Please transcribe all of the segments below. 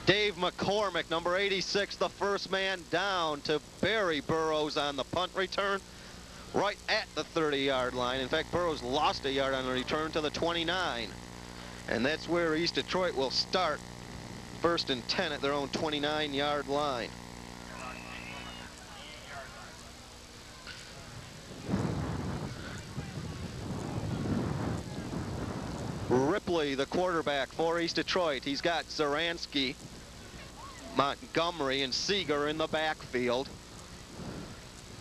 Dave McCormick, number 86, the first man down to Barry Burrows on the punt return, right at the 30-yard line. In fact, Burrows lost a yard on the return to the 29. And that's where East Detroit will start, 1st and 10 at their own 29-yard line. Ripley, the quarterback for East Detroit. He's got Zaransky, Montgomery, and Seeger in the backfield.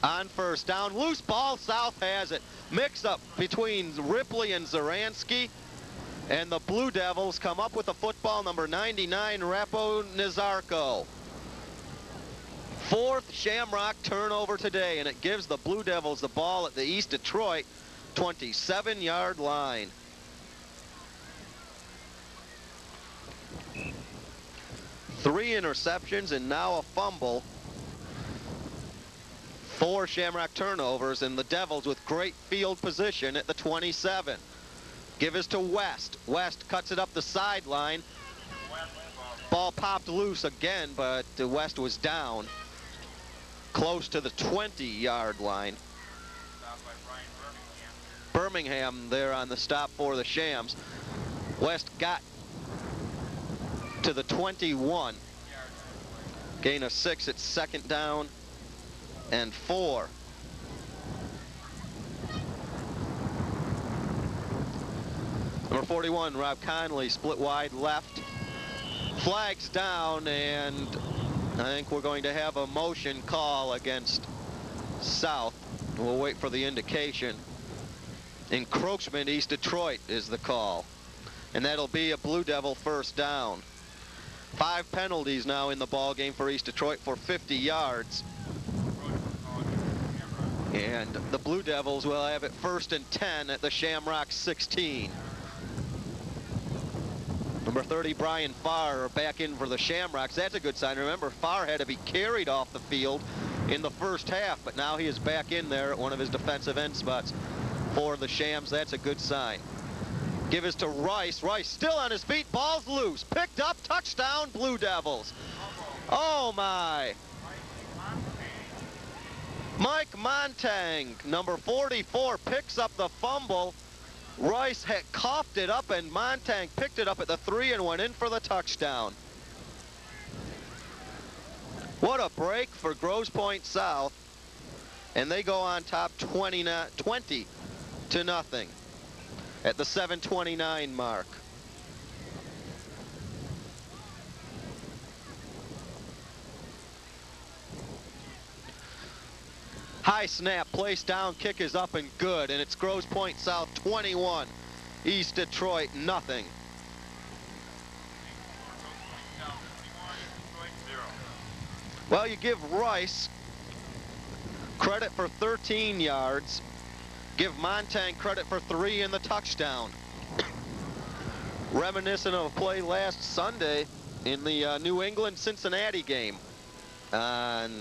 On first down, loose ball, South has it. Mix up between Ripley and Zaransky, and the Blue Devils come up with the football, number 99, Rapo Nizarko. 4th Shamrock turnover today, and it gives the Blue Devils the ball at the East Detroit 27-yard line. Three interceptions and now a fumble. 4 Shamrock turnovers, and the Devils with great field position at the 27. Give us to West. West cuts it up the sideline. Ball popped loose again, but West was down close to the 20-yard line. Birmingham there on the stop for the Shams. West got to the 21. Gain of 6 at 2nd down and 4. Number 41, Rob Conley, split wide left. Flags down, and I think we're going to have a motion call against South. We'll wait for the indication. Encroachment, East Detroit is the call. And that'll be a Blue Devil first down. 5 penalties now in the ball game for East Detroit for 50 yards. And the Blue Devils will have it 1st and 10 at the Shamrock 16. Number 30, Brian Farr, back in for the Shamrocks. That's a good sign. Remember, Farr had to be carried off the field in the first half, but now he is back in there at one of his defensive end spots for the Shams. That's a good sign. Give us to Rice. Rice still on his feet. Ball's loose. Picked up. Touchdown, Blue Devils. Oh, my. Mike Montang, number 44, picks up the fumble. Rice had coughed it up, and Montang picked it up at the 3 and went in for the touchdown. What a break for Grosse Pointe South. And they go on top 20 to nothing at the 7:29 mark. High snap, placed down, kick is up and good, and it's Grosse Pointe South 21, East Detroit nothing. Well, you give Rice credit for 13 yards, give Montang credit for 3 in the touchdown. Reminiscent of a play last Sunday in the New England-Cincinnati game on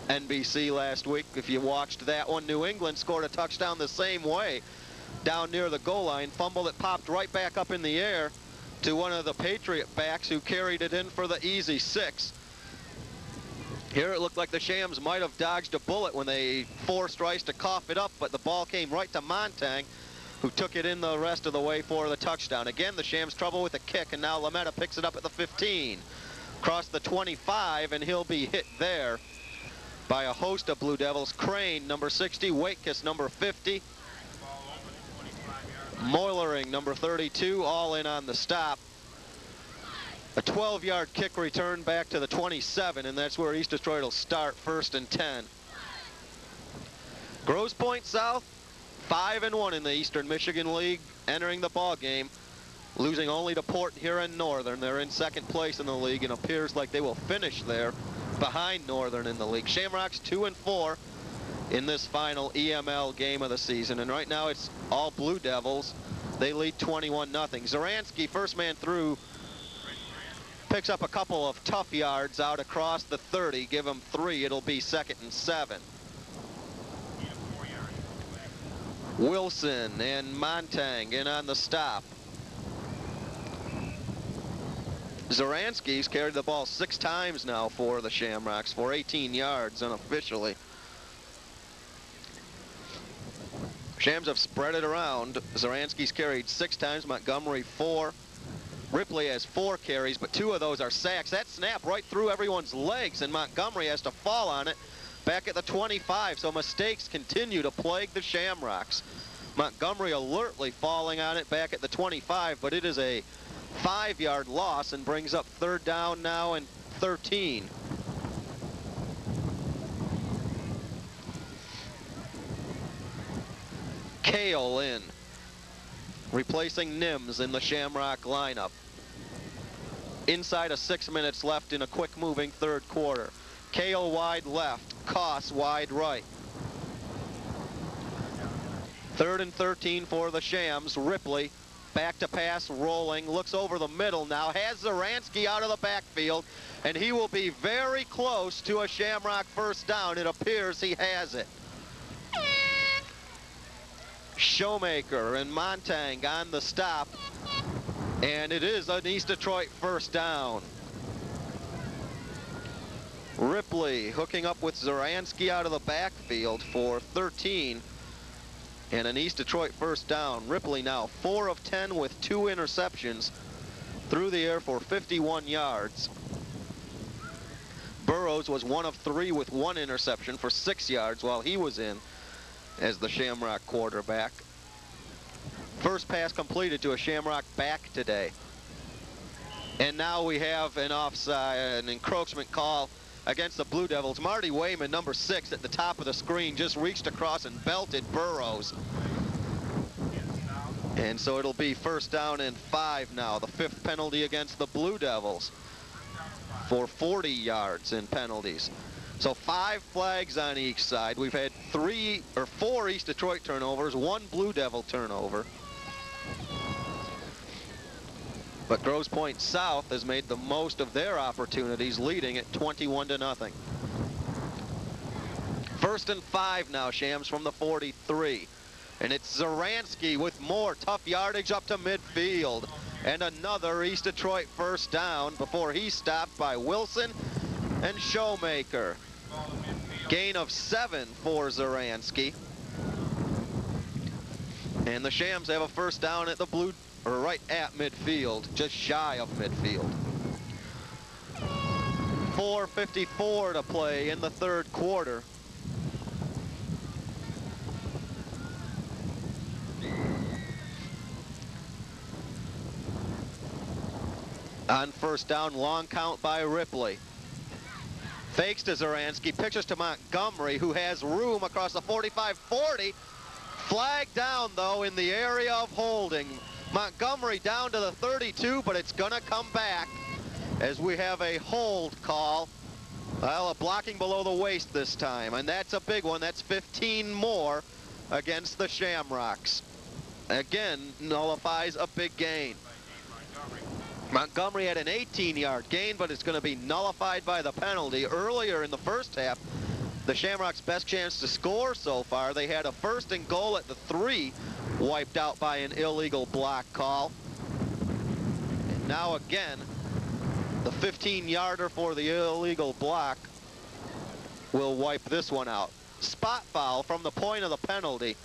NBC last week. If you watched that one, New England scored a touchdown the same way down near the goal line. Fumble that popped right back up in the air to one of the Patriot backs who carried it in for the easy 6. Here it looked like the Shams might have dodged a bullet when they forced Rice to cough it up, but the ball came right to Montang, who took it in the rest of the way for the touchdown. Again, the Shams trouble with the kick, and now Lametta picks it up at the 15. Across the 25, and he'll be hit there by a host of Blue Devils. Crane, number 60, Waitkus, number 50. Moilering, number 32, all in on the stop. A 12-yard kick return back to the 27, and that's where East Detroit will start, 1st and 10. Grosse Pointe South, 5-1 in the Eastern Michigan League, entering the ball game, losing only to Port Huron Northern. They're in 2nd place in the league, and appears like they will finish there behind Northern in the league. Shamrocks 2-4 in this final EML game of the season, and right now it's all Blue Devils. They lead 21-0. Zaransky, first man through, picks up a couple of tough yards out across the 30. Give him 3. It'll be 2nd and 7. Wilson and Montang in on the stop. Zaransky's carried the ball 6 times now for the Shamrocks for 18 yards unofficially. Shams have spread it around. Zaransky's carried 6 times, Montgomery 4. Ripley has 4 carries, but 2 of those are sacks. That snap right through everyone's legs, and Montgomery has to fall on it back at the 25, so mistakes continue to plague the Shamrocks. Montgomery alertly falling on it back at the 25, but it is a 5-yard loss and brings up 3rd down now and 13. Kale in, replacing Nims in the Shamrock lineup. Inside of 6 minutes left in a quick-moving 3rd quarter. Kale wide left, Koss wide right. 3rd and 13 for the Shams. Ripley back to pass, rolling, looks over the middle now, has Zaransky out of the backfield, and he will be very close to a Shamrock 1st down. It appears he has it. Showmaker and Montang on the stop, and it is an East Detroit 1st down. Ripley hooking up with Zaransky out of the backfield for 13, and an East Detroit 1st down. Ripley now 4 of 10 with 2 interceptions through the air for 51 yards. Burrows was 1 of 3 with 1 interception for 6 yards while he was in as the Shamrock quarterback. First pass completed to a Shamrock back today. And now we have an offside, an encroachment call against the Blue Devils. Marty Wayman, number 6, at the top of the screen, just reached across and belted Burrows. And so it'll be 1st down and 5 now, the 5th penalty against the Blue Devils for 40 yards in penalties. So 5 flags on each side. We've had 4 East Detroit turnovers, 1 Blue Devil turnover. But Grosse Pointe South has made the most of their opportunities, leading at 21-0. 1st and 5 now, Shams from the 43. And it's Zaransky with more tough yardage up to midfield. And another East Detroit 1st down before he's stopped by Wilson and Showmaker. Gain of 7 for Zaransky. And the Shams have a 1st down at the right at midfield, just shy of midfield. 4:54 to play in the 3rd quarter. On 1st down, long count by Ripley. Fakes to Zaransky, pitches to Montgomery, who has room across the 45-40. Flag down, though, in the area of holding. Montgomery down to the 32, but it's going to come back as we have a hold call. Well, a blocking below the waist this time, and that's a big one. That's 15 more against the Shamrocks. Again, nullifies a big gain. Montgomery had an 18-yard gain, but it's going to be nullified by the penalty. Earlier in the 1st half, the Shamrocks' best chance to score so far, they had a 1st and goal at the 3, wiped out by an illegal block call. And now again, the 15-yarder for the illegal block will wipe this one out. Spot foul from the point of the penalty.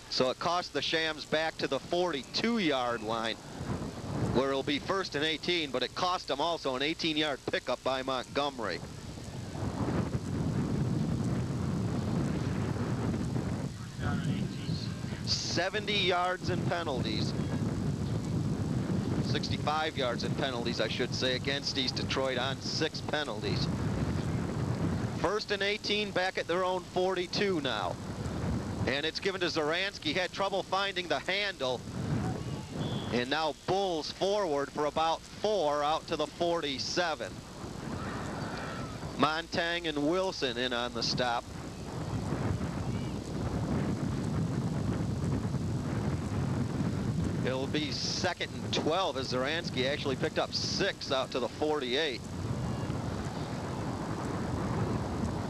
So it cost the Shams back to the 42-yard line, where it'll be 1st and 18, but it cost them also an 18-yard pickup by Montgomery. $70 yards in penalties. 65 yards in penalties, I should say, against East Detroit on 6 penalties. 1st and 18 back at their own 42 now. And it's given to Zaransky. Had trouble finding the handle. And now Bulls forward for about 4 out to the 47. Montang and Wilson in on the stop. It'll be 2nd and 12 as Zaransky actually picked up 6 out to the 48.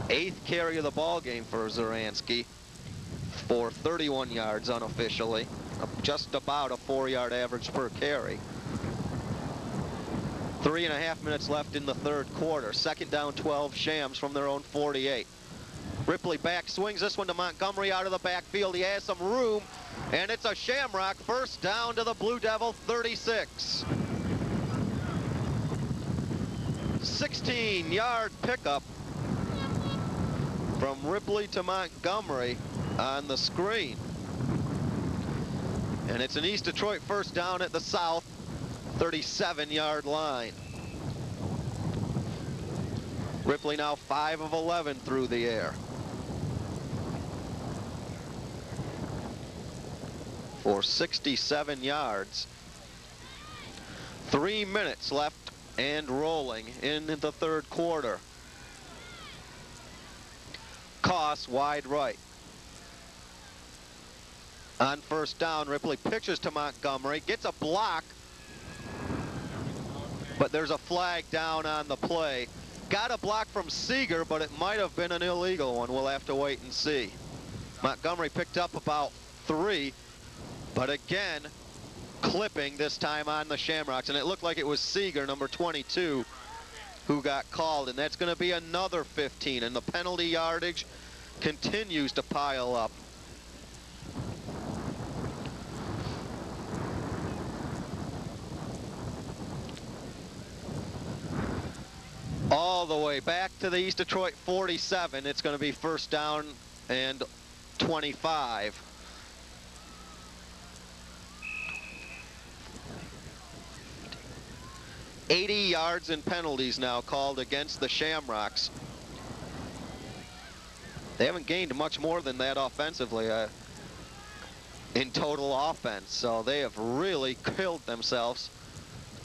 8th carry of the ball game for Zaransky for 31 yards unofficially. Just about a 4-yard average per carry. 3.5 minutes left in the third quarter. Second down 12, Shams from their own 48. Ripley back swings this one to Montgomery out of the backfield. He has some room, and it's a Shamrock first down to the Blue Devil 36. 16-yard pickup from Ripley to Montgomery on the screen. And it's an East Detroit first down at the south 37-yard line. Ripley now 5 of 11 through the air. For 67 yards. 3 minutes left and rolling in the third quarter. Koss wide right. On first down, Ripley pitches to Montgomery, gets a block, but there's a flag down on the play. Got a block from Seeger, but it might have been an illegal one. We'll have to wait and see. Montgomery picked up about 3, but again, clipping this time on the Shamrocks, and it looked like it was Seeger, number 22, who got called, and that's going to be another 15, and the penalty yardage continues to pile up. All the way back to the East Detroit 47. It's going to be first down and 25. $80 yards in penalties now called against the Shamrocks. They haven't gained much more than that offensively in total offense, so they have really killed themselves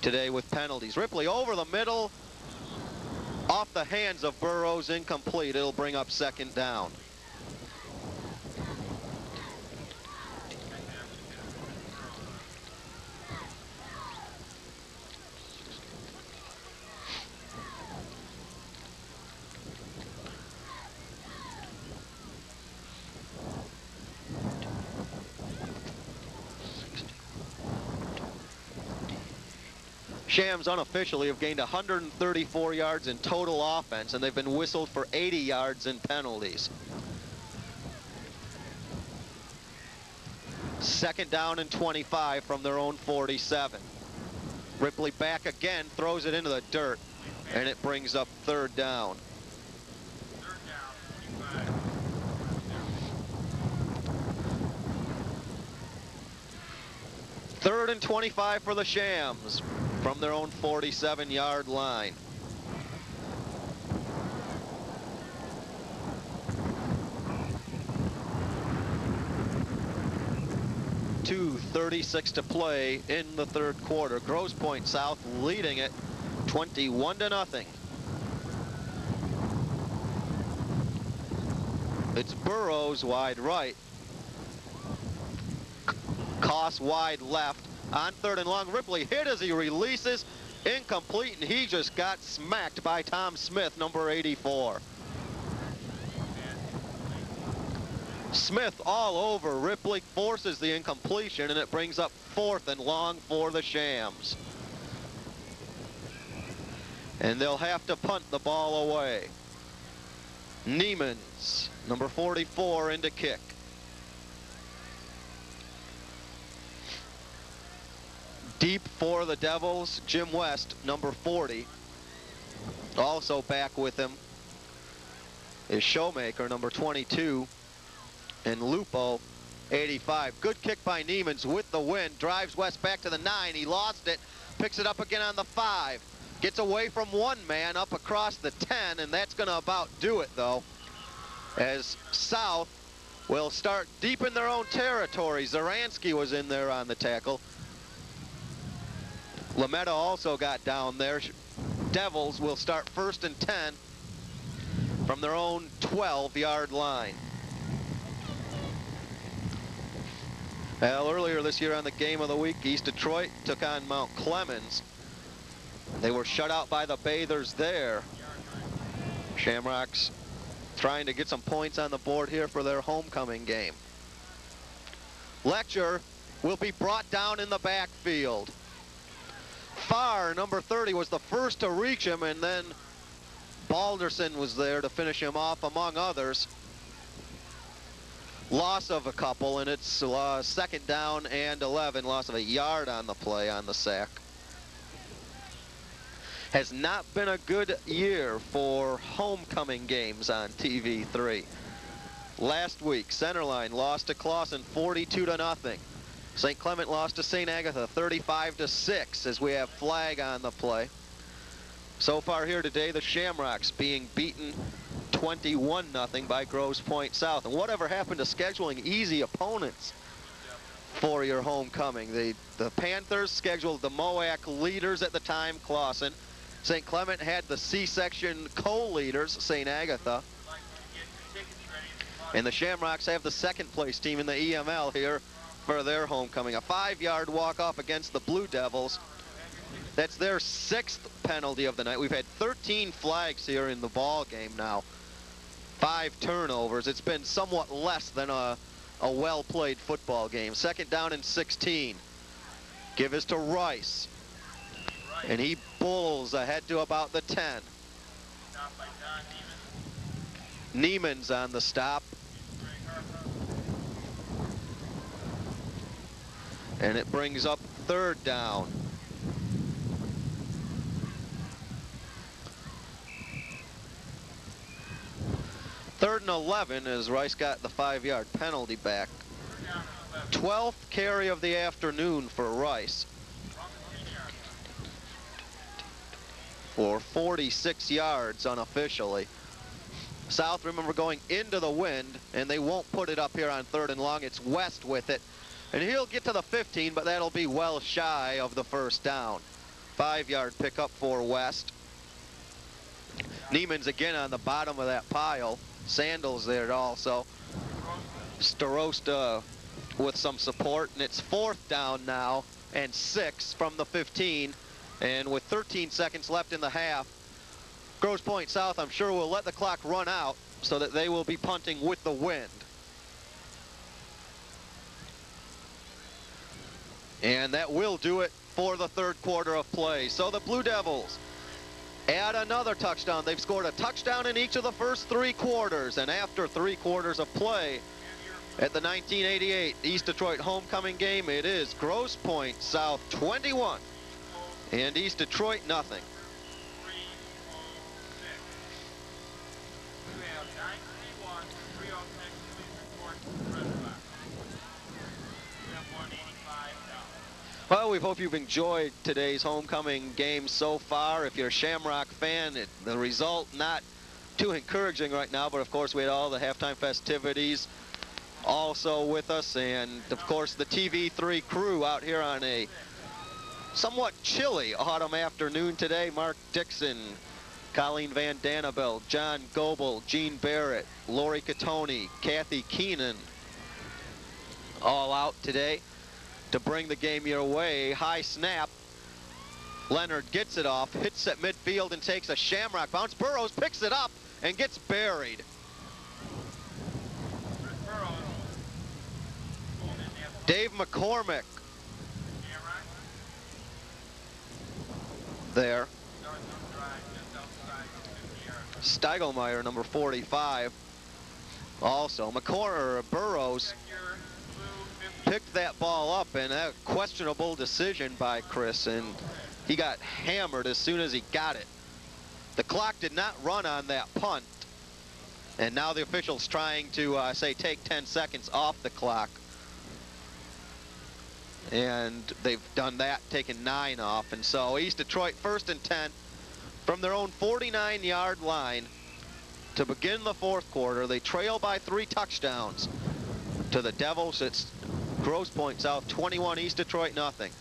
today with penalties. Ripley over the middle, off the hands of Burrows, incomplete. It'll bring up second down. Shams unofficially have gained 134 yards in total offense, and they've been whistled for 80 yards in penalties. Second down and 25 from their own 47. Ripley back again, throws it into the dirt, and it brings up third down. Third and 25 for the Shams from their own 47-yard line. .236 to play in the third quarter. Grosse Pointe South leading it 21-0. It's Burrows wide right. Koss wide left. On third and long, Ripley hit as he releases, incomplete, and he just got smacked by Tom Smith, number 84. Smith all over Ripley, forces the incompletion, and it brings up fourth and long for the Shams. And they'll have to punt the ball away. Niemans, number 44, into kick. Deep for the Devils, Jim West, number 40. Also back with him is Showmaker, number 22, and Lupo, 85. Good kick by Niemans with the win. Drives West back to the 9. He lost it. Picks it up again on the 5. Gets away from one man up across the 10, and that's going to about do it, though, as South will start deep in their own territory. Zaransky was in there on the tackle. Lametta also got down there. Devils will start first and 10 from their own 12-yard line. Well, earlier this year on the game of the week, East Detroit took on Mount Clemens. They were shut out by the Bathers there. Shamrocks trying to get some points on the board here for their homecoming game. Letcher will be brought down in the backfield. Farr, number 30, was the first to reach him, and then Balderson was there to finish him off, among others. Loss of a couple, and it's second down and 11. Loss of a yard on the play on the sack. Has not been a good year for homecoming games on TV3. Last week, Centerline lost to Clawson 42-0. St. Clement lost to St. Agatha 35-6 as we have flag on the play. So far here today, the Shamrocks being beaten 21-0 by Grosse Pointe South. And whatever happened to scheduling easy opponents for your homecoming? The Panthers scheduled the MOAC leaders at the time, Clawson. St. Clement had the C-section co-leaders, St. Agatha. And the Shamrocks have the second place team in the EML here for their homecoming. A 5-yard walk-off against the Blue Devils. That's their 6th penalty of the night. We've had 13 flags here in the ball game now. 5 turnovers. It's been somewhat less than a well-played football game. Second down and 16. Give us to Rice. And he bulls ahead to about the 10. Neiman's on the stop. And it brings up third down. Third and 11 as Rice got the 5-yard penalty back. 12th carry of the afternoon for Rice. For 46 yards unofficially. South, remember, going into the wind, and they won't put it up here on 3rd and long. It's West with it. And he'll get to the 15, but that'll be well shy of the first down. 5-yard pickup for West. Neiman's again on the bottom of that pile. Sandals there also. Starosta with some support, and it's 4th down now and 6 from the 15. And with 13 seconds left in the half, Grosse Pointe South, I'm sure, will let the clock run out so that they will be punting with the wind. And that will do it for the 3rd quarter of play. So the Blue Devils add another touchdown. They've scored a touchdown in each of the first 3 quarters. And after 3 quarters of play at the 1988 East Detroit homecoming game, it is Grosse Pointe South 21 and East Detroit nothing. Well, we hope you've enjoyed today's homecoming game so far. If you're a Shamrock fan, the result not too encouraging right now, but of course we had all the halftime festivities also with us, and of course the TV3 crew out here on a somewhat chilly autumn afternoon today. Mark Dixon, Colleen Van Danabel, John Goebel, Gene Barrett, Lori Catoni, Kathy Keenan, all out today to bring the game your way. High snap. Leonard gets it off, hits at midfield and takes a Shamrock bounce. Burrows picks it up and gets buried. Dave McCormick there. Steigelmeyer, number 45. Also, Burrows picked that ball up, and a questionable decision by Chris, and he got hammered as soon as he got it. The clock did not run on that punt, and now the officials trying to say take 10 seconds off the clock, and they've done that, taken 9 off. And so East Detroit 1st and 10 from their own 49-yard line to begin the 4th quarter. They trail by 3 touchdowns to the Devils. It's Grosse Pointe South 21, East Detroit nothing.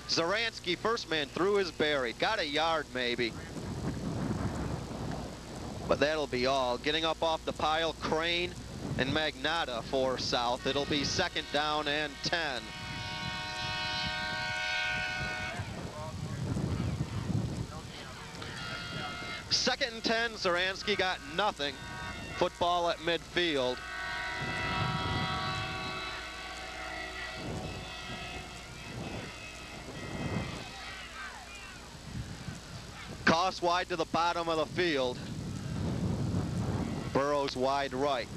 Zaransky, first man through, is buried. Got a yard maybe, but that'll be all. Getting up off the pile, Crane and Magnata for South. It'll be 2nd down and 10. Second and 10, Zaransky got nothing. Football at midfield. Toss wide to the bottom of the field. Burrows wide right.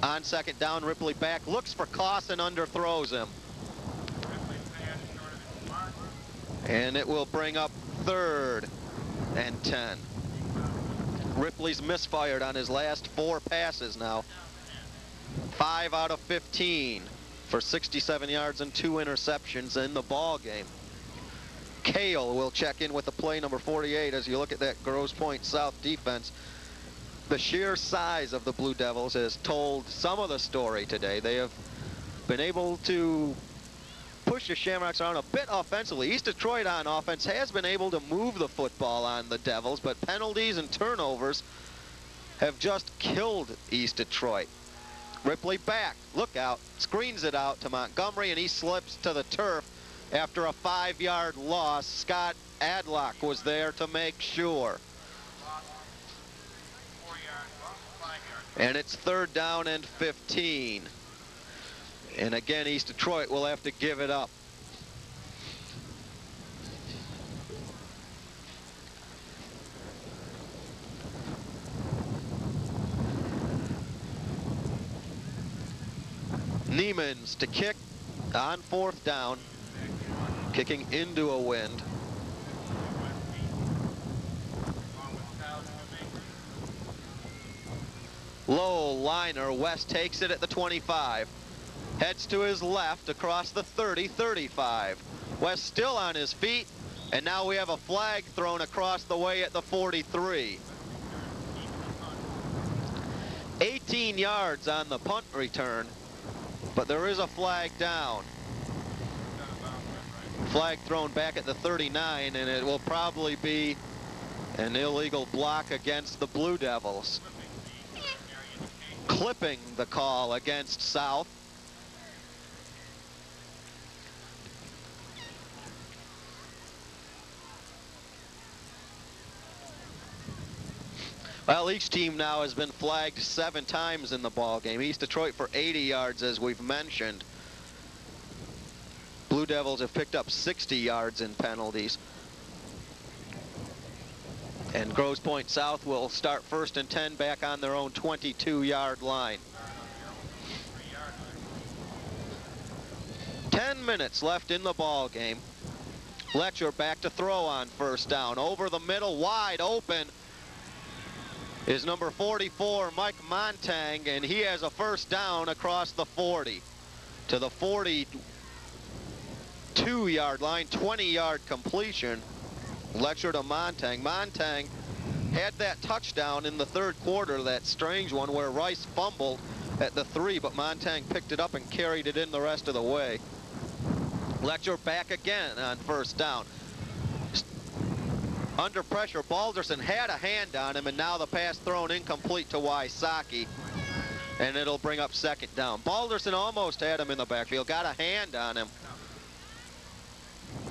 On second down, Ripley back, looks for Koss and underthrows him. And it will bring up 3rd and 10. Ripley's misfired on his last 4 passes now. 5 out of 15 for 67 yards and 2 interceptions in the ball game. Kale will check in with the play, number 48, as you look at that Grosse Pointe South defense. The sheer size of the Blue Devils has told some of the story today. They have been able to push the Shamrocks around a bit offensively. East Detroit on offense has been able to move the football on the Devils, but penalties and turnovers have just killed East Detroit. Ripley back, look out, screens it out to Montgomery, and he slips to the turf after a 5-yard loss. Scott Adlock was there to make sure. And it's 3rd down and 15. And again, East Detroit will have to give it up. Niemans to kick on 4th down, kicking into a wind. Low liner, West takes it at the 25. Heads to his left across the 30, 35. West still on his feet, and now we have a flag thrown across the way at the 43. 18 yards on the punt return, but there is a flag down. Flag thrown back at the 39, and it will probably be an illegal block against the Blue Devils. Clipping the call against South. Well, each team now has been flagged 7 times in the ball game. East Detroit for 80 yards, as we've mentioned. Blue Devils have picked up 60 yards in penalties. And Grosse Pointe South will start 1st and 10 back on their own 22-yard line. 10 minutes left in the ball game. Letcher back to throw on 1st down. Over the middle, wide open, is number 44, Mike Montang, and he has a 1st down across the 40 to the 42-yard line, 20-yard completion. Letcher to Montang. Montang had that touchdown in the 3rd quarter, that strange one where Rice fumbled at the 3, but Montang picked it up and carried it in the rest of the way. Letcher back again on 1st down. Under pressure, Balderson had a hand on him, and now the pass thrown incomplete to Wysocki, and it'll bring up 2nd down. Balderson almost had him in the backfield, got a hand on him.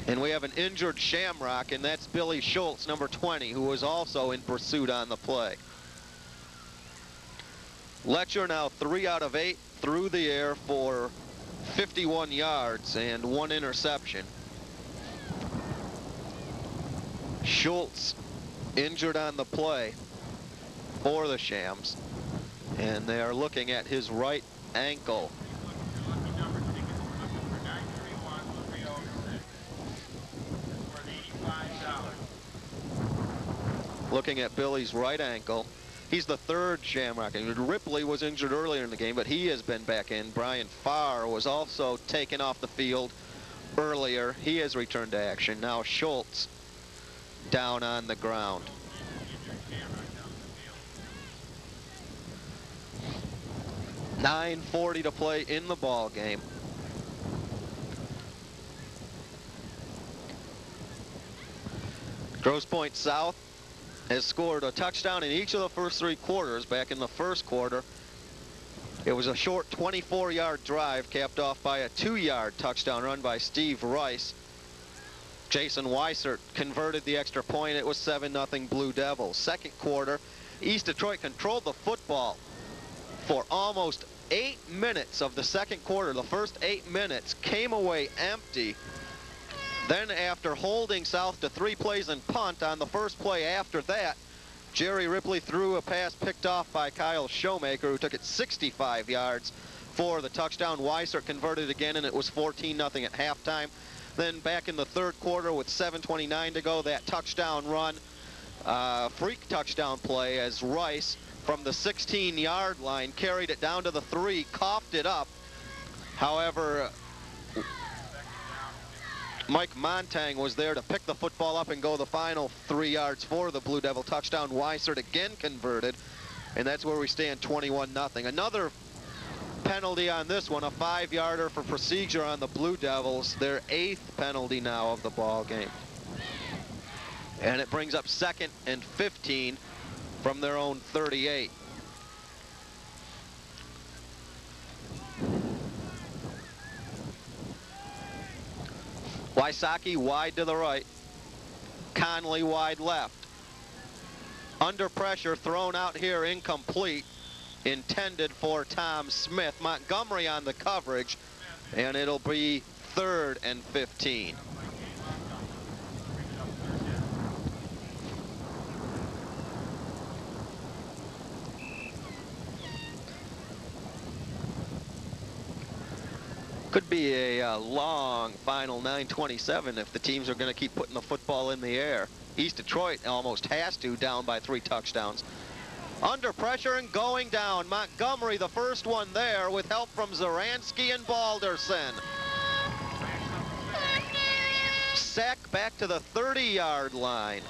And we have an injured Shamrock, and that's Billy Schultz, number 20, who was also in pursuit on the play. Letcher now 3 out of 8 through the air for 51 yards and 1 interception. Schultz injured on the play for the Shams, and they are looking at his right ankle. Looking at Billy's right ankle. He's the 3rd Shamrock. And Ripley was injured earlier in the game, but he has been back in. Brian Farr was also taken off the field earlier. He has returned to action. Now Schultz down on the ground. .9:40 to play in the ball game. Grosse Pointe South has scored a touchdown in each of the first 3 quarters. Back in the 1st quarter, it was a short 24-yard drive capped off by a 2-yard touchdown run by Steve Rice. Jason Weissert converted the extra point. It was 7-0 Blue Devils. 2nd quarter, East Detroit controlled the football for almost 8 minutes of the 2nd quarter. The first 8 minutes came away empty. Then after holding South to 3 plays and punt on the first play after that, Jerry Ripley threw a pass picked off by Kyle Showmaker, who took it 65 yards for the touchdown. Weissert converted again, and it was 14-0 at halftime. Then back in the third quarter with 7:29 to go, that touchdown run, freak touchdown play as Rice from the 16-yard line carried it down to the 3, coughed it up. However, Mike Montang was there to pick the football up and go the final 3 yards for the Blue Devil touchdown. Weissert again converted, and that's where we stand 21-0. Another penalty on this one, a 5-yarder for procedure on the Blue Devils, their 8th penalty now of the ball game. And it brings up 2nd and 15 from their own 38. Wysocki wide to the right. Conley wide left. Under pressure, thrown out here, incomplete. Intended for Tom Smith. Montgomery on the coverage, and it'll be 3rd and 15. Could be a long final 9:27 if the teams are going to keep putting the football in the air. East Detroit almost has to, down by 3 touchdowns. Under pressure and going down. Montgomery, the first one there, with help from Zaransky and Balderson. Sack back to the 30-yard line.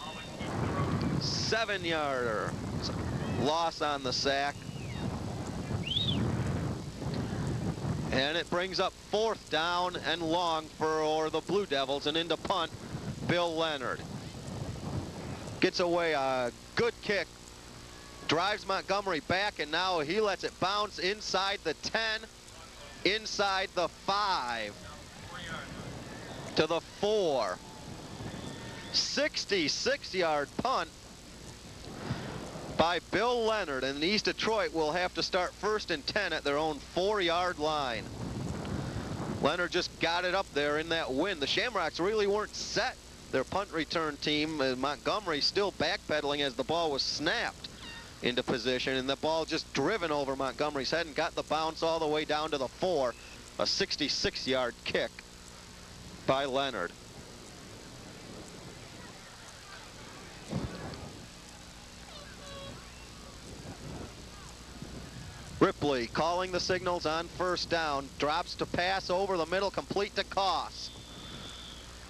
7-yarder. Loss on the sack. And it brings up 4th down and long for the Blue Devils, and into punt, Bill Leonard. Gets away a good kick. Drives Montgomery back, and now he lets it bounce inside the 10, inside the 5, to the 4. 66-yard punt by Bill Leonard, and East Detroit will have to start 1st and 10 at their own 4-yard line. Leonard just got it up there in that wind. The Shamrocks really weren't set. Their punt return team, Montgomery, still backpedaling as the ball was snapped into position, and the ball just driven over Montgomery's head and got the bounce all the way down to the 4. A 66-yard kick by Leonard. Ripley calling the signals on 1st down, drops to pass over the middle, complete to Koss.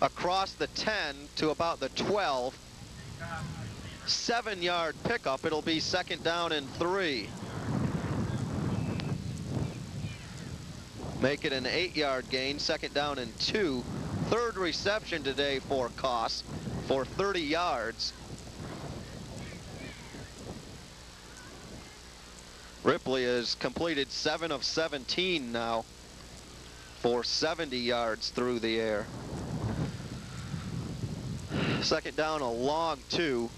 Across the 10 to about the 12. 7-yard pickup. It'll be 2nd down and 3. Make it an 8-yard gain, 2nd down and 2. 3rd reception today for Koss for 30 yards. Ripley has completed 7 of 17 now for 70 yards through the air. 2nd down, a long 2.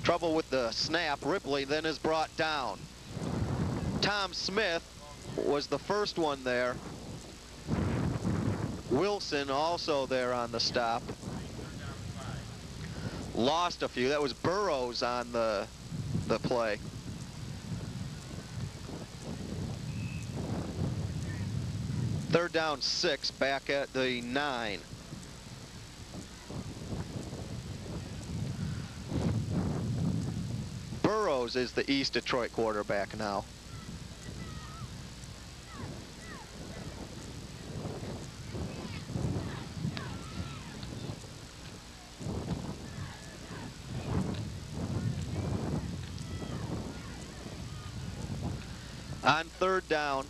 Trouble with the snap. Ripley then is brought down. Tom Smith was the first one there. Wilson also there on the stop. Lost a few. That was Burrows on the play. Third down 6, back at the 9. Burrows is the East Detroit quarterback now. On 3rd down,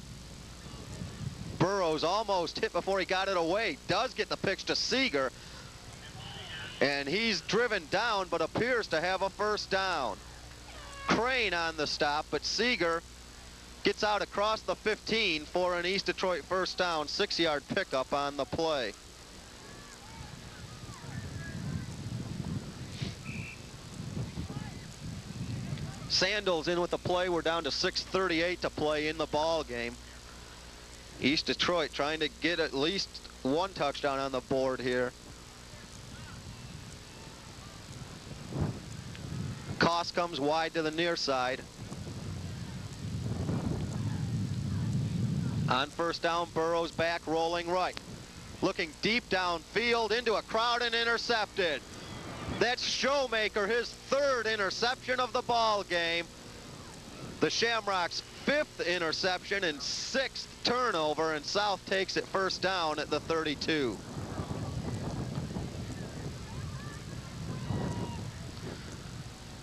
Burrows almost hit before he got it away. Does get the pitch to Seeger, and he's driven down but appears to have a 1st down. Crane on the stop, but Seeger gets out across the 15 for an East Detroit 1st down. 6-yard pickup on the play. Sandals in with the play. We're down to 6:38 to play in the ball game. East Detroit trying to get at least 1 touchdown on the board here. Toss comes wide to the near side. On first down, Burrows back, rolling right. Looking deep downfield into a crowd and intercepted. That's Showmaker, his third interception of the ball game. The Shamrocks' fifth interception and sixth turnover, and South takes it first down at the 32.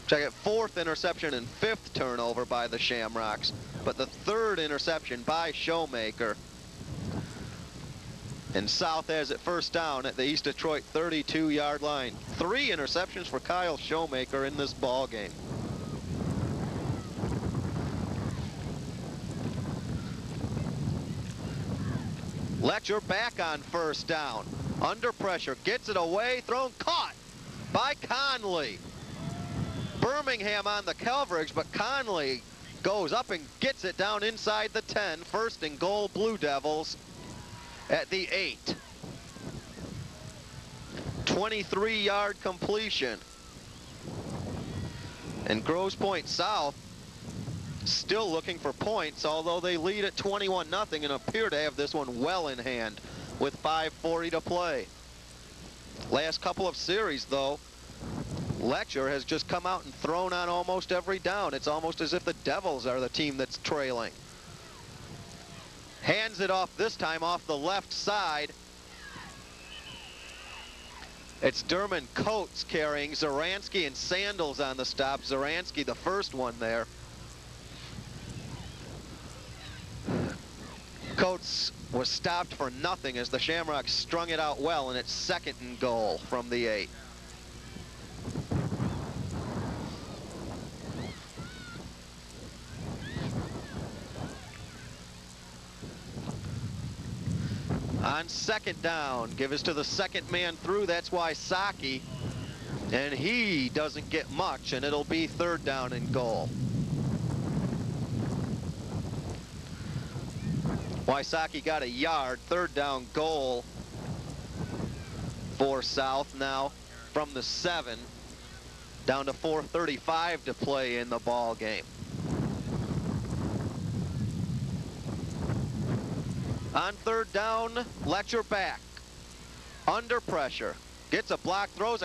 Check it, fourth interception and fifth turnover by the Shamrocks, but the third interception by Showmaker. And South has it first down at the East Detroit 32-yard line. 3 interceptions for Kyle Showmaker in this ball game. Letcher back on first down. Under pressure, gets it away, thrown, caught by Conley. Birmingham on the coverage, but Conley goes up and gets it down inside the 10. First and goal, Blue Devils at the 8. 23-yard completion. And Grosse Pointe South still looking for points, although they lead at 21-0 and appear to have this one well in hand with 5:40 to play. Last couple of series, though, Letcher has just come out and thrown on almost every down. It's almost as if the Devils are the team that's trailing. Hands it off this time off the left side. It's Derman Coates carrying Zaransky and Sandals on the stop. Zaransky the first one there. Coates was stopped for nothing as the Shamrocks strung it out well, and it's second and goal from the 8. On second down, give us to the second man through. That's Wysocki, and he doesn't get much, and it'll be third down and goal. Wysocki got a yard. Third down goal for South now from the 7 down to 4:35 to play in the ball game. On third down, Letcher back. Under pressure. Gets a block, throws a